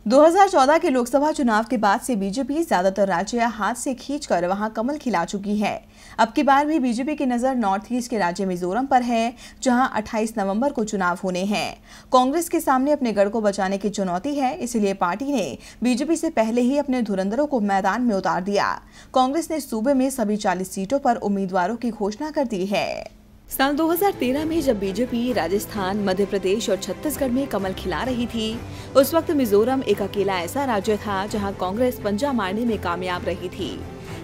2014 के लोकसभा चुनाव के बाद से बीजेपी ज्यादातर राज्य हाथ से खींचकर वहां कमल खिला चुकी है। अब की बार भी बीजेपी की नजर नॉर्थ ईस्ट के राज्य मिजोरम पर है, जहां 28 नवंबर को चुनाव होने हैं। कांग्रेस के सामने अपने गढ़ को बचाने की चुनौती है, इसलिए पार्टी ने बीजेपी से पहले ही अपने धुरंधरों को मैदान में उतार दिया। कांग्रेस ने सूबे में सभी 40 सीटों पर उम्मीदवारों की घोषणा कर दी है। साल 2013 में जब बीजेपी राजस्थान, मध्य प्रदेश और छत्तीसगढ़ में कमल खिला रही थी, उस वक्त मिजोरम एक अकेला ऐसा राज्य था जहां कांग्रेस पंजा मारने में कामयाब रही थी।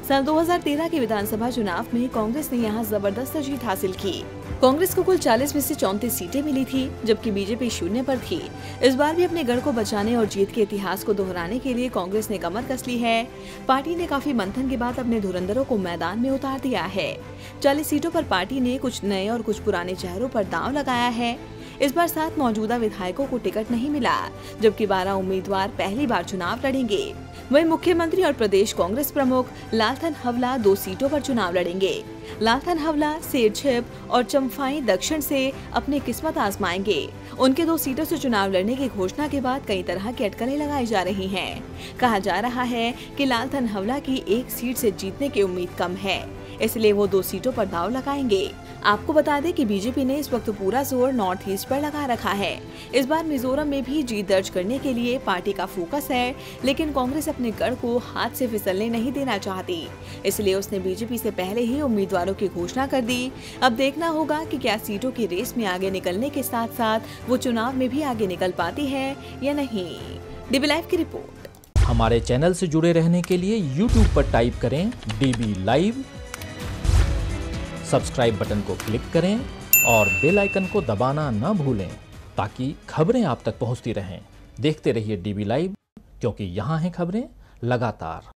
साल 2013 के विधानसभा चुनाव में कांग्रेस ने यहां जबरदस्त जीत हासिल की। कांग्रेस को कुल 40 में से 34 सीटें मिली थी, जबकि बीजेपी शून्य पर थी। इस बार भी अपने गढ़ को बचाने और जीत के इतिहास को दोहराने के लिए कांग्रेस ने कमर कस ली है। पार्टी ने काफी मंथन के बाद अपने धुरंधरों को मैदान में उतार दिया है। 40 सीटों पर पार्टी ने कुछ नए और कुछ पुराने चेहरों पर दांव लगाया है। इस बार 7 मौजूदा विधायकों को टिकट नहीं मिला, जबकि 12 उम्मीदवार पहली बार चुनाव लड़ेंगे। वहीं मुख्यमंत्री और प्रदेश कांग्रेस प्रमुख लालथन हवला 2 सीटों पर चुनाव लड़ेंगे। लालथन हवला सेरछिप और चम्फाई दक्षिण से अपनी किस्मत आजमाएंगे। उनके 2 सीटों से चुनाव लड़ने की घोषणा के बाद कई तरह की अटकलें लगाई जा रही हैं। कहा जा रहा है कि लालथन हवला की 1 सीट से जीतने की उम्मीद कम है, इसलिए वो 2 सीटों पर दांव लगाएंगे। आपको बता दें कि बीजेपी ने इस वक्त पूरा जोर नॉर्थ ईस्ट पर लगा रखा है। इस बार मिजोरम में भी जीत दर्ज करने के लिए पार्टी का फोकस है, लेकिन कांग्रेस अपने गढ़ को हाथ से फिसलने नहीं देना चाहती, इसलिए उसने बीजेपी से पहले ही उम्मीदवारों की घोषणा कर दी। अब देखना होगा कि क्या सीटों की रेस में आगे निकलने के साथ साथ वो चुनाव में भी आगे निकल पाती है या नहीं। डीबी लाइव की रिपोर्ट। हमारे चैनल से जुड़े रहने के लिए YouTube पर टाइप करें डीबी लाइव, सब्सक्राइब बटन को क्लिक करें और बेल आइकन को दबाना न भूलें, ताकि खबरें आप तक पहुंचती रहें। देखते रहिए डीबी लाइव, क्योंकि यहाँ हैं खबरें लगातार।